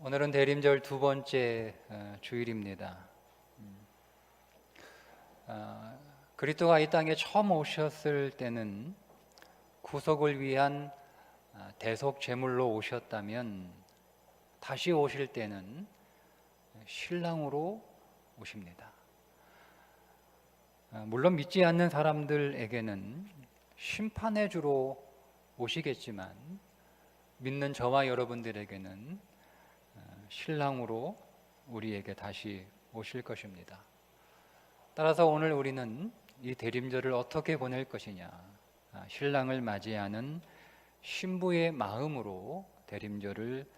오늘은 대림절 두 번째 주일입니다. 그리스도가 이 땅에 처음 오셨을 때는 구속을 위한 대속 제물로 오셨다면 다시 오실 때는 신랑으로 오십니다. 물론 믿지 않는 사람들에게는 심판의 주로 오시겠지만 믿는 저와 여러분들에게는 신랑으로 우리에게 다시 오실 것입니다. 따라서 오늘 우리는 이 대림절을 어떻게 보낼 것이냐, 신랑을 맞이하는 신부의 마음으로 대림절을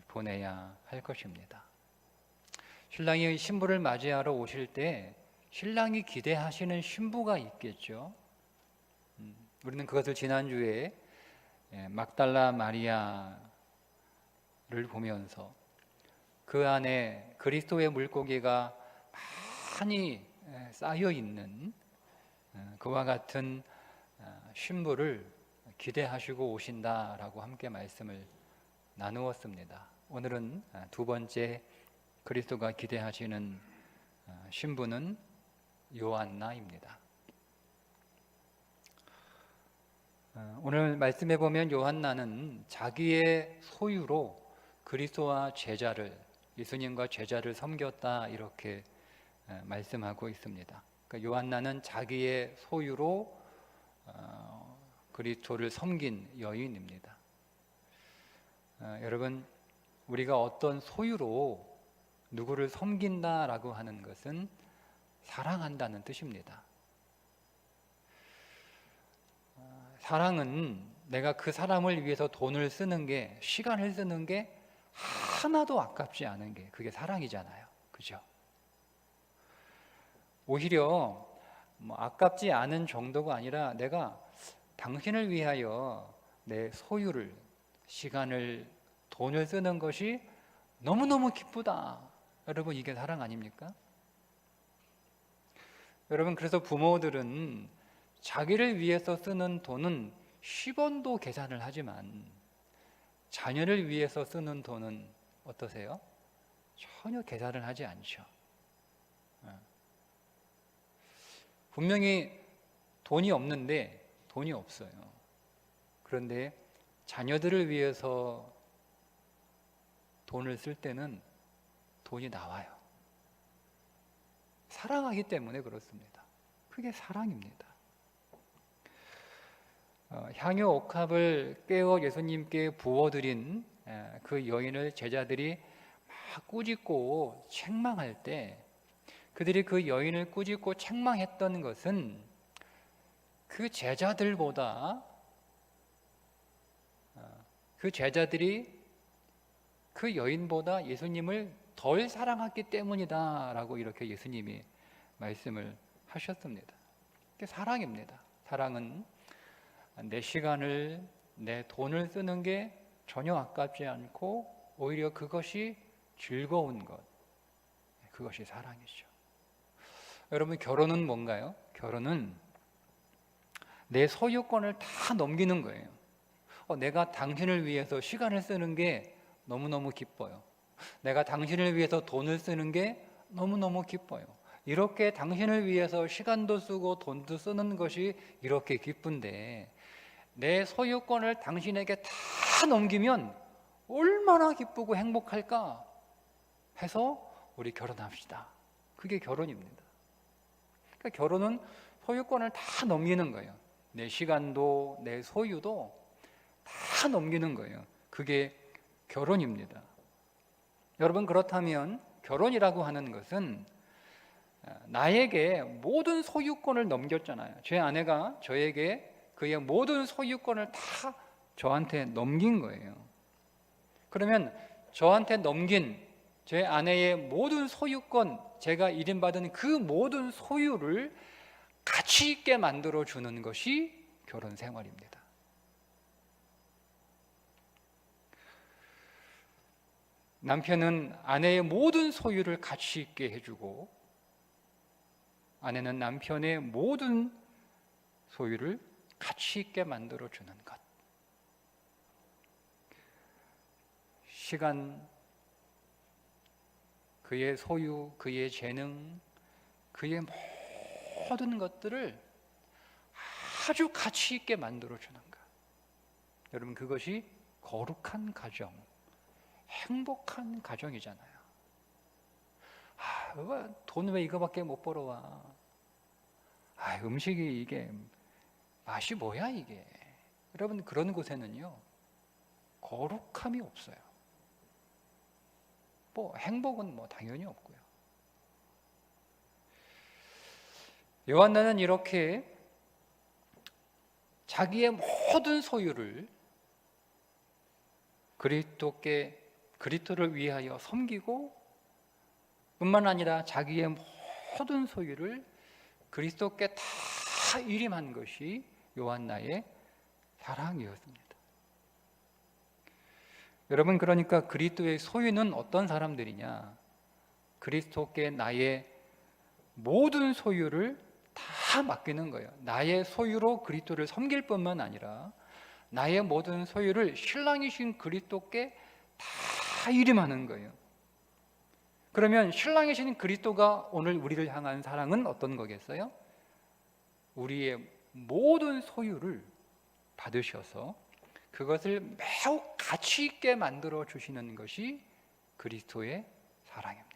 보내야 할 것입니다. 신랑이 신부를 맞이하러 오실 때 신랑이 기대하시는 신부가 있겠죠. 우리는 그것을 지난주에 막달라 마리아를 보면서 그 안에 그리스도의 물고기가 많이 쌓여 있는 그와 같은 신부를 기대하시고 오신다라고 함께 말씀을 나누었습니다. 오늘은 두 번째 그리스도가 기대하시는 신부는 요한나입니다. 오늘 말씀해 보면 요한나는 자기의 소유로 그리스도와 제자를, 예수님과 제자를 섬겼다 이렇게 말씀하고 있습니다. 그러니까 요한나는 자기의 소유로 그리스도를 섬긴 여인입니다. 여러분, 우리가 어떤 소유로 누구를 섬긴다라고 하는 것은 사랑한다는 뜻입니다. 사랑은 내가 그 사람을 위해서 돈을 쓰는 게, 시간을 쓰는 게 하나도 아깝지 않은 게 그게 사랑이잖아요. 그죠? 오히려 아깝지 않은 정도가 아니라 내가 당신을 위하여 내 소유를, 시간을, 돈을 쓰는 것이 너무너무 기쁘다. 여러분, 이게 사랑 아닙니까? 여러분, 그래서 부모들은 자기를 위해서 쓰는 돈은 10원도 계산을 하지만 자녀를 위해서 쓰는 돈은 어떠세요? 전혀 계산을 하지 않죠. 분명히 돈이 없는데 돈이 없어요. 그런데 자녀들을 위해서 돈을 쓸 때는 돈이 나와요. 사랑하기 때문에 그렇습니다. 그게 사랑입니다. 향유 옥합을 깨어 예수님께 부어드린 그 여인을 제자들이 막 꾸짖고 책망할 때, 그들이 그 여인을 꾸짖고 책망했던 것은 그 제자들보다, 그 제자들이 그 여인보다 예수님을 덜 사랑했기 때문이다라고 이렇게 예수님이 말씀을 하셨습니다. 그게 사랑입니다. 사랑은 내 시간을, 내 돈을 쓰는 게 전혀 아깝지 않고 오히려 그것이 즐거운 것, 그것이 사랑이죠. 여러분, 결혼은 뭔가요? 결혼은 내 소유권을 다 넘기는 거예요. 내가 당신을 위해서 시간을 쓰는 게 너무너무 기뻐요. 내가 당신을 위해서 돈을 쓰는 게 너무너무 기뻐요. 이렇게 당신을 위해서 시간도 쓰고 돈도 쓰는 것이 이렇게 기쁜데 내 소유권을 당신에게 다 넘기면 얼마나 기쁘고 행복할까 해서 우리 결혼합시다. 그게 결혼입니다. 그러니까 결혼은 소유권을 다 넘기는 거예요. 내 시간도 내 소유도 다 넘기는 거예요. 그게 결혼입니다. 여러분, 그렇다면 결혼이라고 하는 것은 나에게 모든 소유권을 넘겼잖아요. 제 아내가 저에게 그의 모든 소유권을 다 저한테 넘긴 거예요. 그러면 저한테 넘긴 제 아내의 모든 소유권, 제가 일임받은 그 모든 소유를 가치 있게 만들어주는 것이 결혼 생활입니다. 남편은 아내의 모든 소유를 가치 있게 해주고 아내는 남편의 모든 소유를 가치 있게 만들어주는 것. 시간, 그의 소유, 그의 재능, 그의 모든 것들을 아주 가치 있게 만들어 주는 것. 여러분, 그것이 거룩한 가정, 행복한 가정이잖아요. 돈 왜 이거밖에 못 벌어와? 음식이 이게 맛이 뭐야 이게? 여러분, 그런 곳에는요 거룩함이 없어요. 행복은 당연히 없고요. 요한나는 이렇게 자기의 모든 소유를 그리스도를 위하여 섬기고 뿐만 아니라 자기의 모든 소유를 그리스도께 다 일임한 것이 요한나의 사랑이었습니다. 여러분, 그러니까 그리스도의 소유는 어떤 사람들이냐? 그리스도께 나의 모든 소유를 다 맡기는 거예요. 나의 소유로 그리스도를 섬길 뿐만 아니라 나의 모든 소유를 신랑이신 그리스도께 다 일임하는 거예요. 그러면 신랑이신 그리스도가 오늘 우리를 향한 사랑은 어떤 거겠어요? 우리의 모든 소유를 받으셔서 그것을 매우 가치 있게 만들어 주시는 것이 그리스도의 사랑입니다.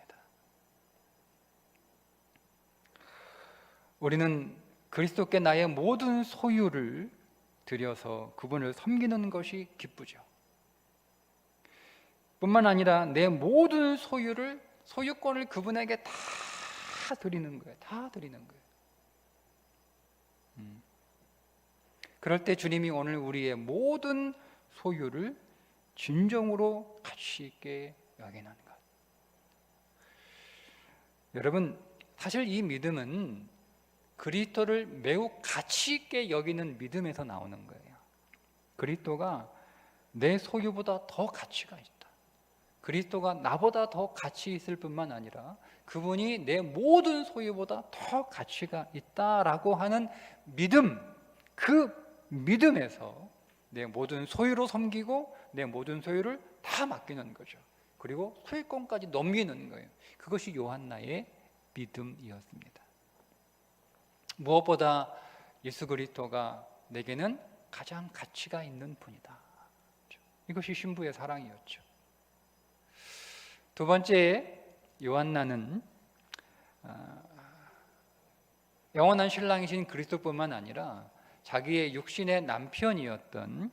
우리는 그리스도께 나의 모든 소유를 드려서 그분을 섬기는 것이 기쁘죠. 뿐만 아니라 내 모든 소유권을 그분에게 다 드리는 거예요. 다 드리는 거예요. 그럴 때 주님이 오늘 우리의 모든 소유를 진정으로 가치 있게 여기는 것. 여러분, 사실 이 믿음은 그리스도를 매우 가치 있게 여기는 믿음에서 나오는 거예요. 그리스도가 내 소유보다 더 가치가 있다. 그리스도가 나보다 더 가치 있을 뿐만 아니라 그분이 내 모든 소유보다 더 가치가 있다라고 하는 믿음, 그 믿음에서 내 모든 소유로 섬기고 내 모든 소유를 다 맡기는 거죠. 그리고 소유권까지 넘기는 거예요. 그것이 요한나의 믿음이었습니다. 무엇보다 예수 그리스도가 내게는 가장 가치가 있는 분이다. 이것이 신부의 사랑이었죠. 두 번째, 요한나는 영원한 신랑이신 그리스도뿐만 아니라 자기의 육신의 남편이었던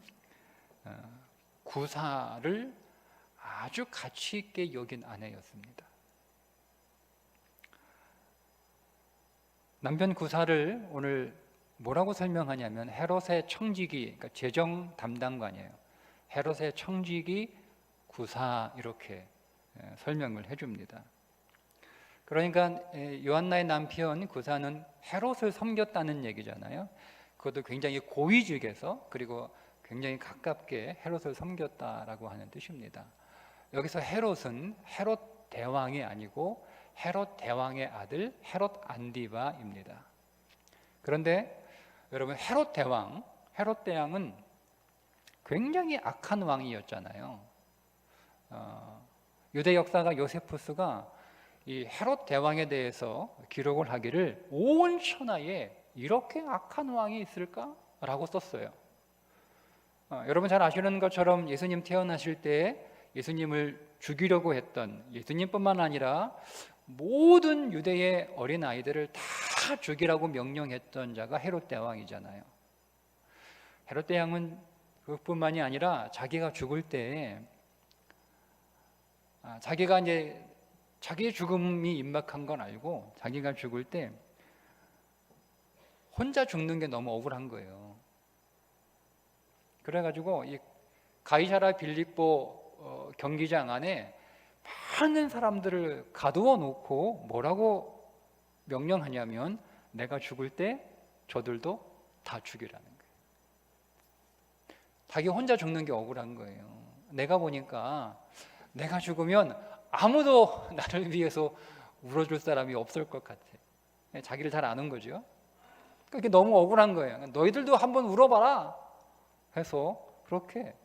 구사를 아주 가치 있게 여긴 아내였습니다. 남편 구사를 오늘 뭐라고 설명하냐면 헤롯의 청지기, 그러니까 재정 담당관이에요. 헤롯의 청지기 구사, 이렇게 설명을 해줍니다. 그러니까 요한나의 남편 구사는 헤롯을 섬겼다는 얘기잖아요. 그것도 굉장히 고위직에서, 그리고 굉장히 가깝게 헤롯을 섬겼다라고 하는 뜻입니다. 여기서 헤롯은 헤롯 대왕이 아니고 헤롯 대왕의 아들 헤롯 안디바입니다. 그런데 여러분, 헤롯 대왕은 굉장히 악한 왕이었잖아요. 유대 역사가 요세푸스가 이 헤롯 대왕에 대해서 기록을 하기를 온 천하에 이렇게 악한 왕이 있을까라고 썼어요. 여러분 잘 아시는 것처럼 예수님 태어나실 때 예수님을 죽이려고 했던, 예수님뿐만 아니라 모든 유대의 어린 아이들을 다 죽이라고 명령했던 자가 헤롯 대왕이잖아요. 헤롯 대왕은 그것뿐만이 아니라 자기가 죽을 때 자기가 이제 자기의 죽음이 임박한 건 알고 자기가 죽을 때 혼자 죽는 게 너무 억울한 거예요. 그래가지고 이 가이사라 빌립보 경기장 안에 많은 사람들을 가두어 놓고 뭐라고 명령하냐면 내가 죽을 때 저들도 다 죽이라는 거예요. 자기 혼자 죽는 게 억울한 거예요. 내가 보니까 내가 죽으면 아무도 나를 위해서 울어줄 사람이 없을 것 같아. 자기를 잘 아는 거죠. 그게 너무 억울한 거예요. 너희들도 한번 울어봐라 해서 그렇게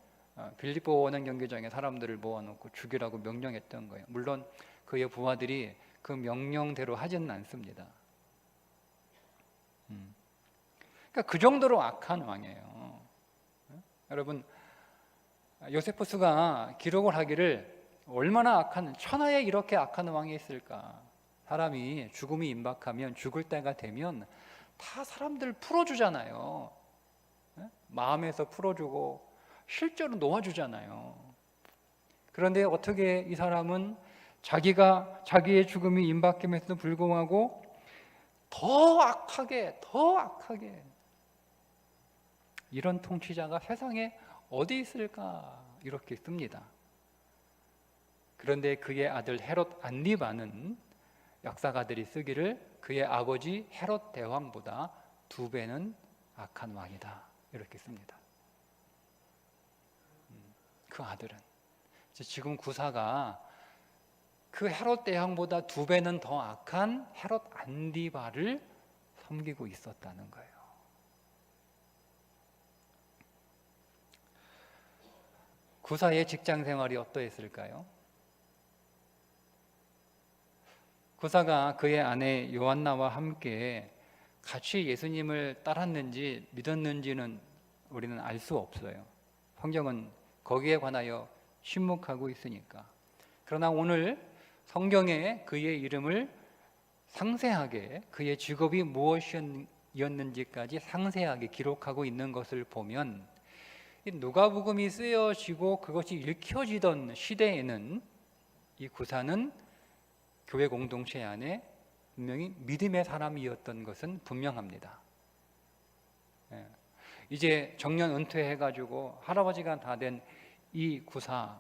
빌립보 원형 경기장에 사람들을 모아놓고 죽이라고 명령했던 거예요. 물론 그의 부하들이 그 명령대로 하지는 않습니다. 그러니까 그 정도로 악한 왕이에요. 여러분, 요세푸스가 기록을 하기를 얼마나 악한, 천하에 이렇게 악한 왕이 있을까? 사람이 죽음이 임박하면, 죽을 때가 되면 다 사람들 풀어주잖아요. 마음에서 풀어주고 실제로 놓아주잖아요. 그런데 어떻게 이 사람은 자기의 죽음이 임박함에도 불구하고 더 악하게 이런 통치자가 세상에 어디 있을까 이렇게 씁니다. 그런데 그의 아들 헤롯 안디바는 역사가들이 쓰기를 그의 아버지 헤롯 대왕보다 2배는 악한 왕이다 이렇게 씁니다. 그 아들은 지금 구사가 그 헤롯 대왕보다 2배는 더 악한 헤롯 안디바를 섬기고 있었다는 거예요. 구사의 직장 생활이 어떠했을까요? 구사가 그의 아내 요한나와 함께 같이 예수님을 따랐는지 믿었는지는 우리는 알 수 없어요. 성경은 거기에 관하여 침묵하고 있으니까. 그러나 오늘 성경에 그의 이름을 상세하게, 그의 직업이 무엇이었는지까지 상세하게 기록하고 있는 것을 보면 누가복음이 쓰여지고 그것이 읽혀지던 시대에는 이 구사는 교회 공동체 안에 분명히 믿음의 사람이었던 것은 분명합니다. 이제 정년 은퇴해가지고 할아버지가 다 된 이 구사,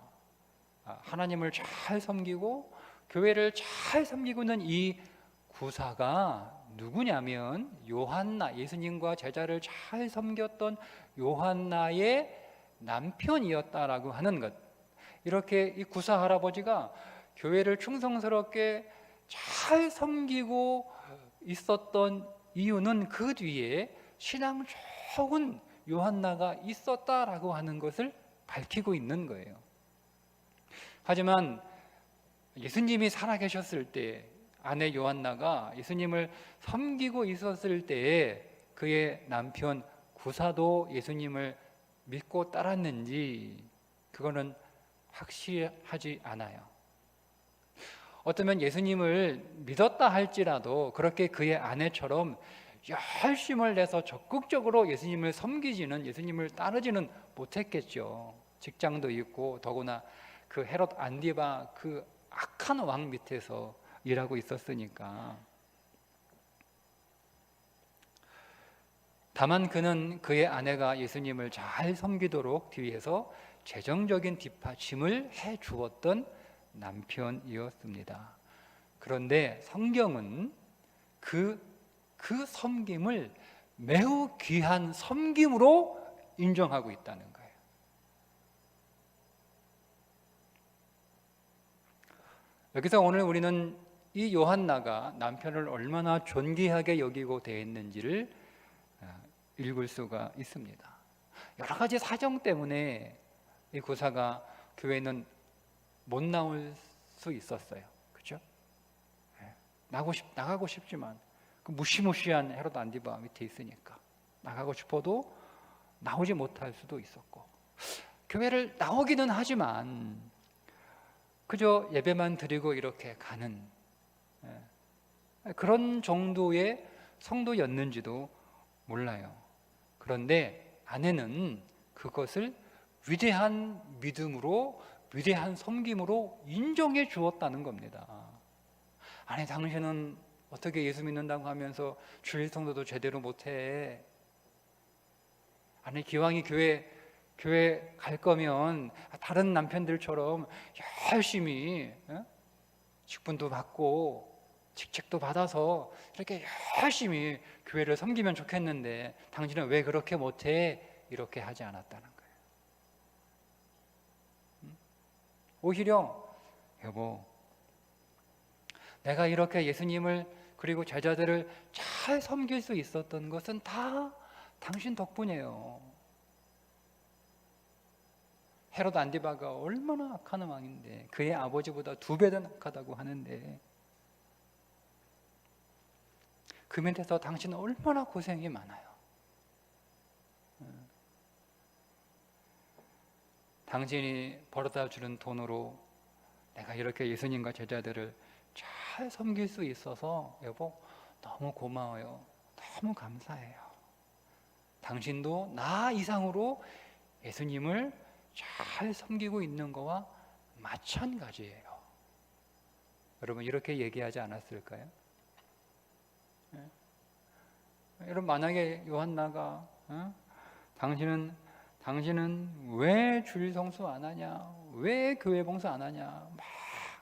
하나님을 잘 섬기고 교회를 잘 섬기고 있는 이 구사가 누구냐면 요한나, 예수님과 제자를 잘 섬겼던 요한나의 남편이었다라고 하는 것. 이렇게 이 구사 할아버지가 교회를 충성스럽게 잘 섬기고 있었던 이유는 그 뒤에 신앙 좋은 요한나가 있었다라고 하는 것을 밝히고 있는 거예요. 하지만 예수님이 살아계셨을 때 아내 요한나가 예수님을 섬기고 있었을 때에 그의 남편 구사도 예수님을 믿고 따랐는지 그거는 확실하지 않아요. 어쩌면 예수님을 믿었다 할지라도 그렇게 그의 아내처럼 열심을 내서 적극적으로 예수님을 섬기지는, 예수님을 따르지는 못했겠죠. 직장도 있고 더구나 그 헤롯 안디바 그 악한 왕 밑에서 일하고 있었으니까. 다만 그는 그의 아내가 예수님을 잘 섬기도록 뒤에서 재정적인 뒷받침을 해 주었던 남편이었습니다. 그런데 성경은 그 섬김을 매우 귀한 섬김으로 인정하고 있다는 거예요. 여기서 오늘 우리는 이 요한나가 남편을 얼마나 존귀하게 여기고 대했는지를 읽을 수가 있습니다. 여러 가지 사정 때문에 이 구사가 교회는 못 나올 수 있었어요. 그렇죠? 나가고 싶지만 그 무시무시한 헤롯 안디바 밑에 있으니까 나가고 싶어도 나오지 못할 수도 있었고, 교회를 나오기는 하지만 그저 예배만 드리고 이렇게 가는 그런 정도의 성도였는지도 몰라요. 그런데 아내는 그것을 위대한 믿음으로, 위대한 섬김으로 인정해 주었다는 겁니다. 아니, 당신은 어떻게 예수 믿는다고 하면서 주일 성도도 제대로 못해? 아니, 기왕이 교회 갈 거면 다른 남편들처럼 열심히 직분도 받고 직책도 받아서 이렇게 열심히 교회를 섬기면 좋겠는데 당신은 왜 그렇게 못해? 이렇게 하지 않았다는 거예요. 오히려 여보, 내가 이렇게 예수님을 그리고 제자들을 잘 섬길 수 있었던 것은 다 당신 덕분이에요. 헤롯 안디바가 얼마나 악한 왕인데 그의 아버지보다 2배 더 악하다고 하는데 그 밑에서 당신은 얼마나 고생이 많아요. 당신이 벌어다 주는 돈으로 내가 이렇게 예수님과 제자들을 잘 섬길 수 있어서 여보 너무 고마워요. 너무 감사해요. 당신도 나 이상으로 예수님을 잘 섬기고 있는 거와 마찬가지예요. 여러분 이렇게 얘기하지 않았을까요? 네? 여러분 만약에 요한나가 당신은 왜 주일 성수 안 하냐? 왜 교회 봉사 안 하냐? 막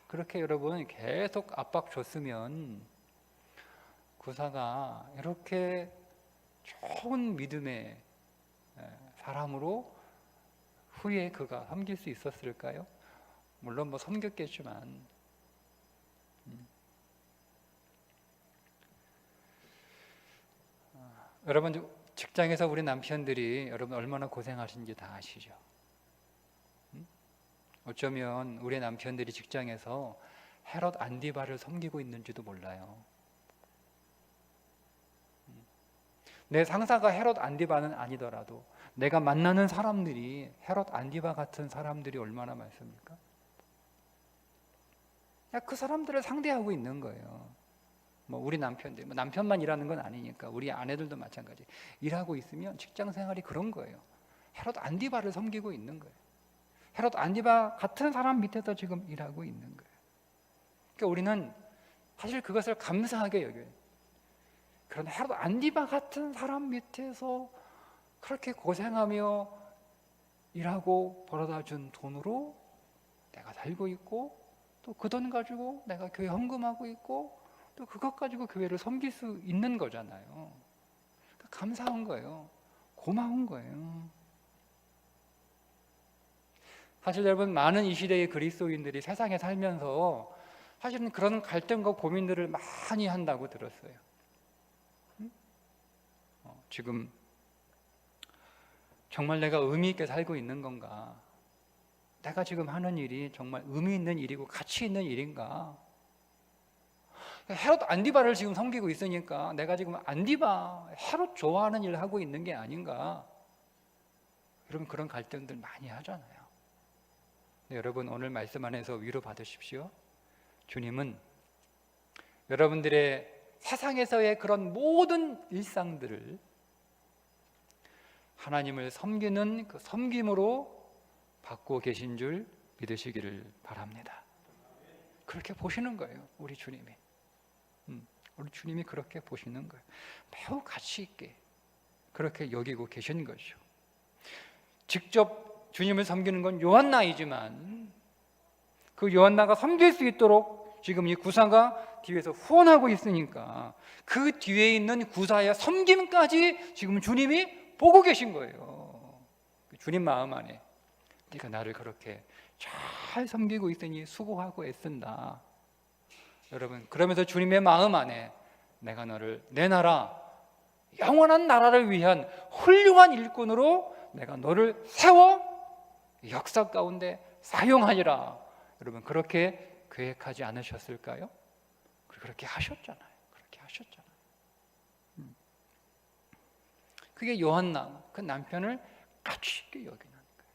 그렇게 여러분 계속 압박 줬으면 구사가 이렇게 좋은 믿음의 사람으로 후에 그가 섬길 수 있었을까요? 물론 뭐 섬겼겠지만 여러분 직장에서 우리 남편들이 여러분 얼마나 고생하시는지 다 아시죠? 어쩌면 우리 남편들이 직장에서 헤롯 안디바를 섬기고 있는지도 몰라요. 내 상사가 헤롯 안디바는 아니더라도 내가 만나는 사람들이 헤롯 안디바 같은 사람들이 얼마나 많습니까? 그 사람들을 상대하고 있는 거예요. 뭐 우리 남편들, 뭐 남편만 일하는 건 아니니까 우리 아내들도 마찬가지. 일하고 있으면 직장 생활이 그런 거예요. 헤롯 안디바를 섬기고 있는 거예요. 헤롯 안디바 같은 사람 밑에서 지금 일하고 있는 거예요. 그러니까 우리는 사실 그것을 감사하게 여겨요. 그런 헤롯 안디바 같은 사람 밑에서 그렇게 고생하며 일하고 벌어다 준 돈으로 내가 살고 있고 또 그 돈 가지고 내가 교회 헌금하고 있고 또 그것 가지고 교회를 섬길 수 있는 거잖아요. 그러니까 감사한 거예요. 고마운 거예요. 사실 여러분 많은 이 시대의 그리스도인들이 세상에 살면서 사실은 그런 갈등과 고민들을 많이 한다고 들었어요. 지금 정말 내가 의미 있게 살고 있는 건가? 내가 지금 하는 일이 정말 의미 있는 일이고 가치 있는 일인가? 헤롯 안디바를 지금 섬기고 있으니까 내가 지금 안디바, 헤롯 좋아하는 일을 하고 있는 게 아닌가? 여러분 그런 갈등들 많이 하잖아요. 네, 여러분 오늘 말씀 안에서 위로 받으십시오. 주님은 여러분들의 세상에서의 그런 모든 일상들을 하나님을 섬기는 그 섬김으로 받고 계신 줄 믿으시기를 바랍니다. 그렇게 보시는 거예요, 우리 주님이. 우리 주님이 그렇게 보시는 거예요. 매우 가치 있게 그렇게 여기고 계신 것이죠. 직접 주님을 섬기는 건 요한나이지만 그 요한나가 섬길 수 있도록 지금 이 구사가 뒤에서 후원하고 있으니까 그 뒤에 있는 구사의 섬김까지 지금 주님이 보고 계신 거예요. 주님 마음 안에 네가 나를 그렇게 잘 섬기고 있으니 수고하고 애쓴다. 여러분 그러면서 주님의 마음 안에 내가 너를 내 나라 영원한 나라를 위한 훌륭한 일꾼으로 내가 너를 세워 역사 가운데 사용하리라. 여러분 그렇게 계획하지 않으셨을까요? 그렇게 하셨잖아요. 그렇게 하셨잖아요. 그게 요한나 그 남편을 가치 있게 여기는 거예요.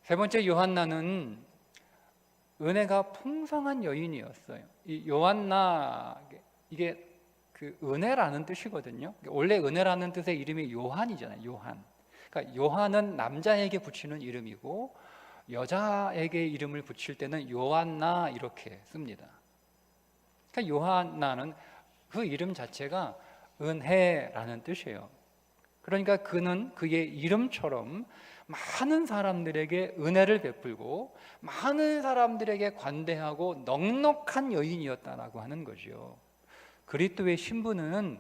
세 번째 요한나는 은혜가 풍성한 여인이었어요. 이 요한나 이게 그 은혜라는 뜻이거든요. 원래 은혜라는 뜻의 이름이 요한이잖아요. 요한. 그러니까 요한은 남자에게 붙이는 이름이고 여자에게 이름을 붙일 때는 요한나 이렇게 씁니다. 그러니까 요한나는 그 이름 자체가 은혜라는 뜻이에요. 그러니까 그는 그의 이름처럼 많은 사람들에게 은혜를 베풀고 많은 사람들에게 관대하고 넉넉한 여인이었다라고 하는 거죠. 그리스도의 신부는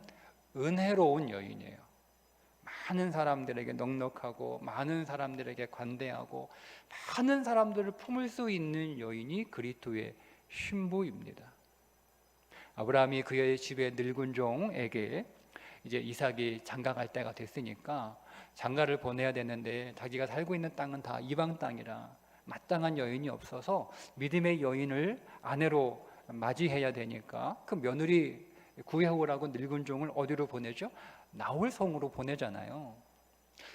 은혜로운 여인이에요. 많은 사람들에게 넉넉하고 많은 사람들에게 관대하고 많은 사람들을 품을 수 있는 여인이 그리스도의 신부입니다. 아브라함이 그의 집의 늙은 종에게 이제 이삭이 장가갈 때가 됐으니까 장가를 보내야 되는데 자기가 살고 있는 땅은 다 이방 땅이라 마땅한 여인이 없어서 믿음의 여인을 아내로 맞이해야 되니까 그 며느리 구해오라고 늙은 종을 어디로 보내죠? 나홀성으로 보내잖아요.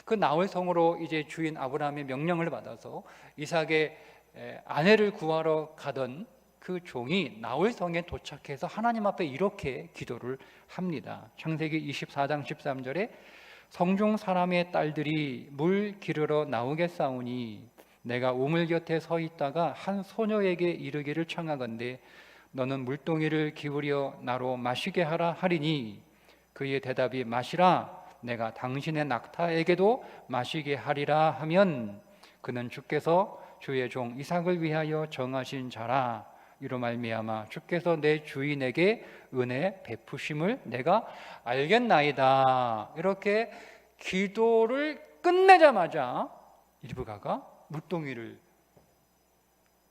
그 나홀성으로 이제 주인 아브라함의 명령을 받아서 이삭의 아내를 구하러 가던 그 종이 나홀성에 도착해서 하나님 앞에 이렇게 기도를 합니다. 창세기 24장 13절에 성중 사람의 딸들이 물 기르러 나오겠사오니 내가 우물 곁에 서 있다가 한 소녀에게 이르기를 청하건대 너는 물동이를 기울여 나로 마시게 하라 하리니 그의 대답이 마시라 내가 당신의 낙타에게도 마시게 하리라 하면 그는 주께서 주의 종 이삭을 위하여 정하신 자라 이로 말미암아 주께서 내 주인에게 은혜 베푸심을 내가 알겠나이다. 이렇게 기도를 끝내자마자 리브가가 물동이를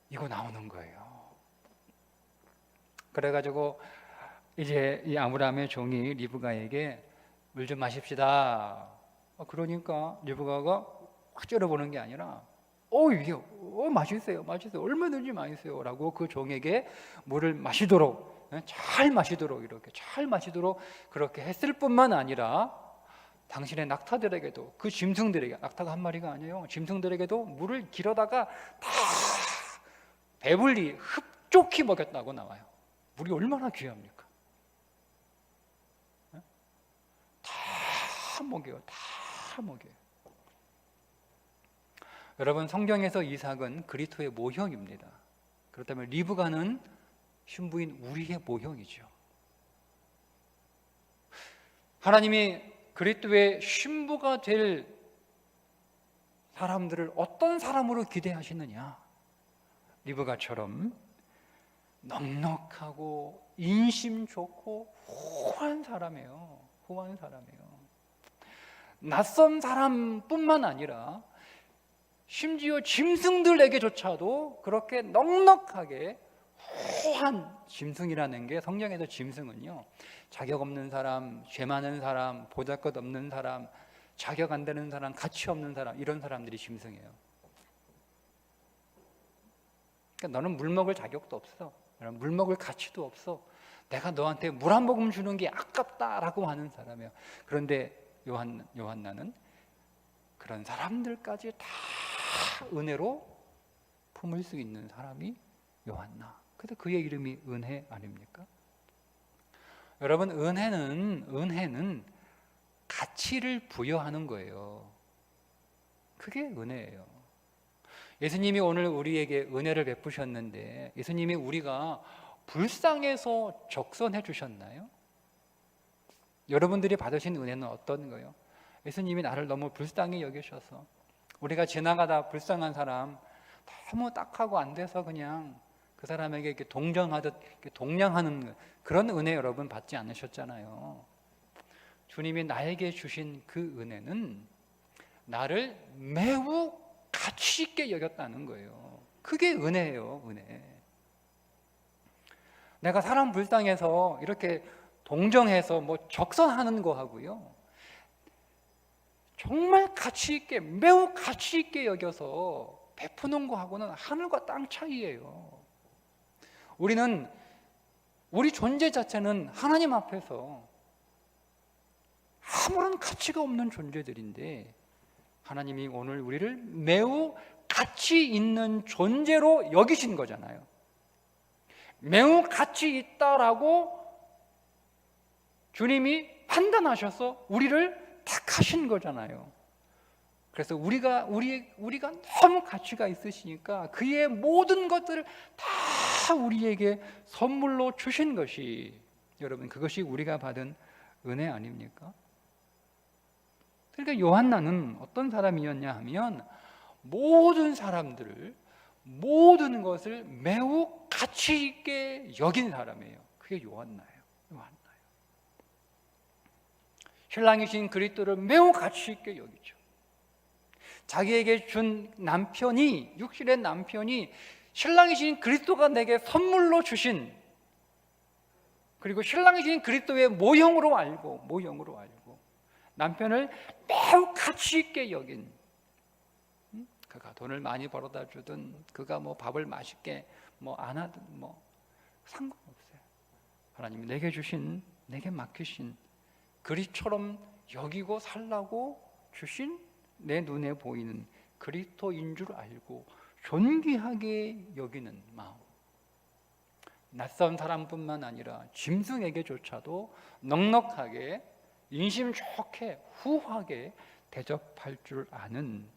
이고 나오는 거예요. 그래가지고 이제 이 아브라함의 종이 리브가에게 물 좀 마십시다. 그러니까 리브가가 확 째려보는 게 아니라 이게 마시세요, 마시세요, 얼마든지 마시세요라고 그 종에게 물을 마시도록 잘 마시도록 이렇게 잘 마시도록 그렇게 했을 뿐만 아니라 당신의 낙타들에게도 그 짐승들에게 낙타가 한 마리가 아니에요. 짐승들에게도 물을 길어다가 다 배불리 흡족히 먹였다고 나와요. 물이 얼마나 귀합니까? 다 먹여요. 다 먹여요. 여러분 성경에서 이삭은 그리스도의 모형입니다. 그렇다면 리브가는 신부인 우리의 모형이죠. 하나님이 그리스도의 신부가 될 사람들을 어떤 사람으로 기대하시느냐? 리브가처럼 넉넉하고 인심 좋고 후한 사람이에요. 후한 사람이에요. 낯선 사람뿐만 아니라 심지어 짐승들에게조차도 그렇게 넉넉하게 후한 짐승이라는 게 성경에서 짐승은요 자격 없는 사람, 죄 많은 사람, 보잘것없는 사람, 자격 안 되는 사람, 가치 없는 사람 이런 사람들이 짐승이에요. 그러니까 너는 물 먹을 자격도 없어. 물 먹을 가치도 없어. 내가 너한테 물 한 모금 주는 게 아깝다라고 하는 사람이에요. 그런데 요한나는 그런 사람들까지 다 은혜로 품을 수 있는 사람이 요한나. 그래서 그의 이름이 은혜 아닙니까? 여러분 은혜는 가치를 부여하는 거예요. 그게 은혜예요. 예수님이 오늘 우리에게 은혜를 베푸셨는데 예수님이 우리가 불쌍해서 적선해 주셨나요? 여러분들이 받으신 은혜는 어떤 거예요? 예수님이 나를 너무 불쌍히 여기셔서 우리가 지나가다 불쌍한 사람 너무 딱하고 안 돼서 그냥 그 사람에게 이렇게 동정하듯 이렇게 동냥하는 그런 은혜 여러분 받지 않으셨잖아요. 주님이 나에게 주신 그 은혜는 나를 매우 가치 있게 여겼다는 거예요. 그게 은혜예요, 은혜. 내가 사람 불쌍해서 이렇게 동정해서 뭐 적선하는 거 하고요. 정말 가치 있게, 매우 가치 있게 여겨서 베푸는 거하고는 하늘과 땅 차이예요. 우리 존재 자체는 하나님 앞에서 아무런 가치가 없는 존재들인데 하나님이 오늘 우리를 매우 가치 있는 존재로 여기신 거잖아요. 매우 가치 있다라고 주님이 판단하셔서 우리를 택하신 거잖아요. 그래서 우리가 너무 가치가 있으시니까 그의 모든 것들을 다 우리에게 선물로 주신 것이 여러분 그것이 우리가 받은 은혜 아닙니까? 그러니까 요한나는 어떤 사람이었냐 하면 모든 사람들을 모든 것을 매우 가치 있게 여긴 사람이에요. 그게 요한나예요. 신랑이신 그리스도를 매우 가치 있게 여기죠. 자기에게 준 남편이 육신의 남편이 신랑이신 그리스도가 내게 선물로 주신 그리고 신랑이신 그리스도의 모형으로 알고 남편을 매우 가치 있게 여긴, 그가 돈을 많이 벌어다 주든 그가 뭐 밥을 맛있게 뭐 안 하든 뭐 상관없어요. 하나님이 내게 주신, 내게 맡기신 그리스도처럼 여기고 살라고 주신 내 눈에 보이는 그리스도인 줄 알고 존귀하게 여기는 마음, 낯선 사람뿐만 아니라 짐승에게조차도 넉넉하게 인심 좋게 후하게 대접할 줄 아는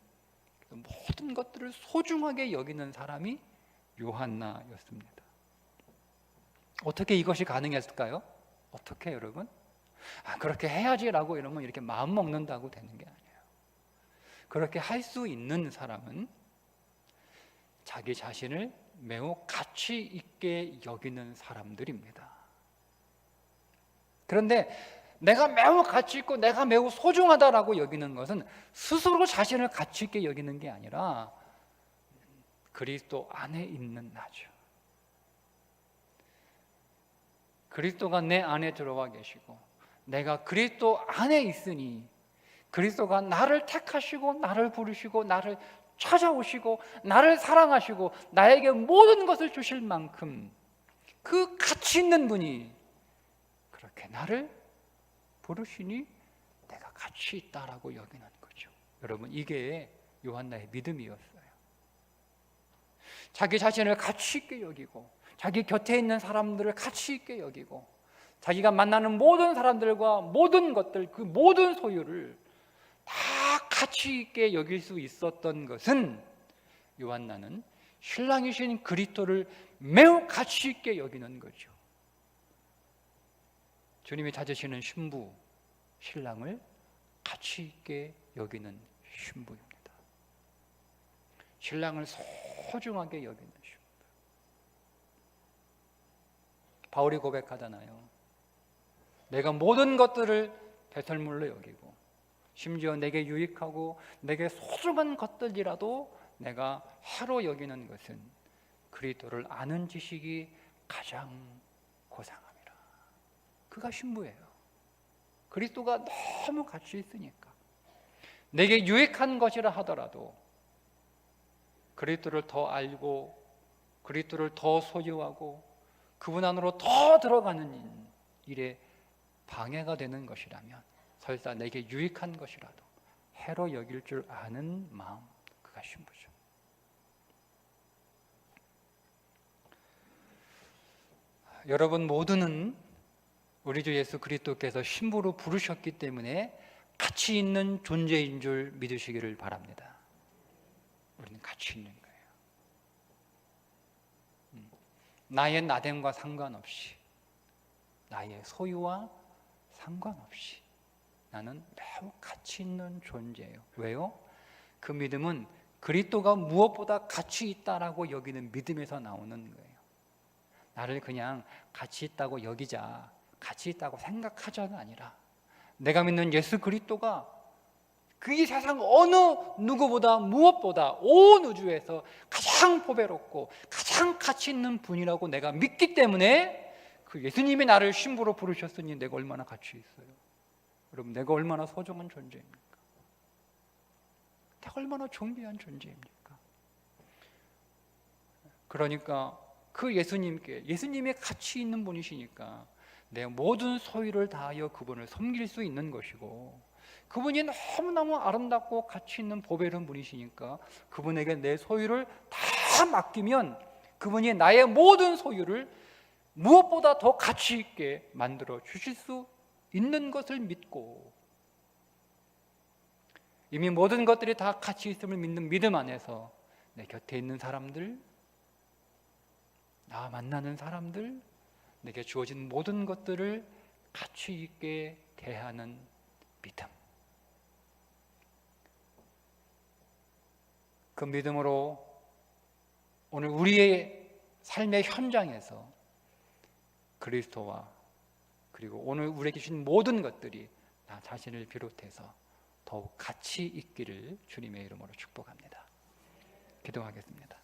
모든 것들을 소중하게 여기는 사람이 요한나였습니다. 어떻게 이것이 가능했을까요? 어떻게 여러분? 그렇게 해야지라고 이러면 이렇게 마음 먹는다고 되는 게 아니에요. 그렇게 할 수 있는 사람은 자기 자신을 매우 가치 있게 여기는 사람들입니다. 그런데 내가 매우 가치 있고 내가 매우 소중하다라고 여기는 것은 스스로 자신을 가치 있게 여기는 게 아니라 그리스도 안에 있는 나죠. 그리스도가 내 안에 들어와 계시고 내가 그리스도 안에 있으니 그리스도가 나를 택하시고 나를 부르시고 나를 찾아오시고 나를 사랑하시고 나에게 모든 것을 주실 만큼 그 가치 있는 분이 그렇게 나를 부르시니 내가 가치 있다라고 여기는 거죠. 여러분, 이게 요한나의 믿음이었어요. 자기 자신을 가치 있게 여기고 자기 곁에 있는 사람들을 가치 있게 여기고 자기가 만나는 모든 사람들과 모든 것들, 그 모든 소유를 다 가치 있게 여길 수 있었던 것은 요한나는 신랑이신 그리스도를 매우 가치 있게 여기는 거죠. 주님이 찾으시는 신부, 신랑을 가치 있게 여기는 신부입니다. 신랑을 소중하게 여기는 신부. 바울이 고백하잖아요. 내가 모든 것들을 배설물로 여기고 심지어 내게 유익하고 내게 소중한 것들이라도 내가 해로 여기는 것은 그리스도를 아는 지식이 가장 고상함이라. 그가 신부예요. 그리스도가 너무 가치 있으니까 내게 유익한 것이라 하더라도 그리스도를 더 알고 그리스도를 더 소유하고 그분 안으로 더 들어가는 일에 방해가 되는 것이라면 설사 내게 유익한 것이라도 해로 여길 줄 아는 마음, 그가 신부죠. 여러분 모두는 우리 주 예수 그리스도께서 신부로 부르셨기 때문에 가치 있는 존재인 줄 믿으시기를 바랍니다. 우리는 가치 있는 거예요. 나의 나됨과 상관없이, 나의 소유와 상관없이 나는 매우 가치 있는 존재예요. 왜요? 그 믿음은 그리스도가 무엇보다 가치 있다라고 여기는 믿음에서 나오는 거예요. 나를 그냥 가치 있다고 여기자, 가치 있다고 생각하자가 아니라 내가 믿는 예수 그리스도가 그 세상 어느 누구보다 무엇보다 온 우주에서 가장 보배롭고 가장 가치 있는 분이라고 내가 믿기 때문에 그 예수님이 나를 신부로 부르셨으니 내가 얼마나 가치 있어요. 여러분, 내가 얼마나 소중한 존재입니까? 내가 얼마나 존귀한 존재입니까? 그러니까 그 예수님의 가치 있는 분이시니까 내 모든 소유를 다하여 그분을 섬길 수 있는 것이고, 그분이 너무너무 아름답고 가치 있는 보배로운 분이시니까 그분에게 내 소유를 다 맡기면 그분이 나의 모든 소유를 무엇보다 더 가치 있게 만들어 주실 수 있는 것을 믿고, 이미 모든 것들이 다 가치 있음을 믿는 믿음 안에서 내 곁에 있는 사람들, 나 만나는 사람들, 내게 주어진 모든 것들을 가치 있게 대하는 믿음. 그 믿음으로 오늘 우리의 삶의 현장에서 그리스도와 그리고 오늘 우리에게 주신 모든 것들이 나 자신을 비롯해서 더욱 가치 있기를 주님의 이름으로 축복합니다. 기도하겠습니다.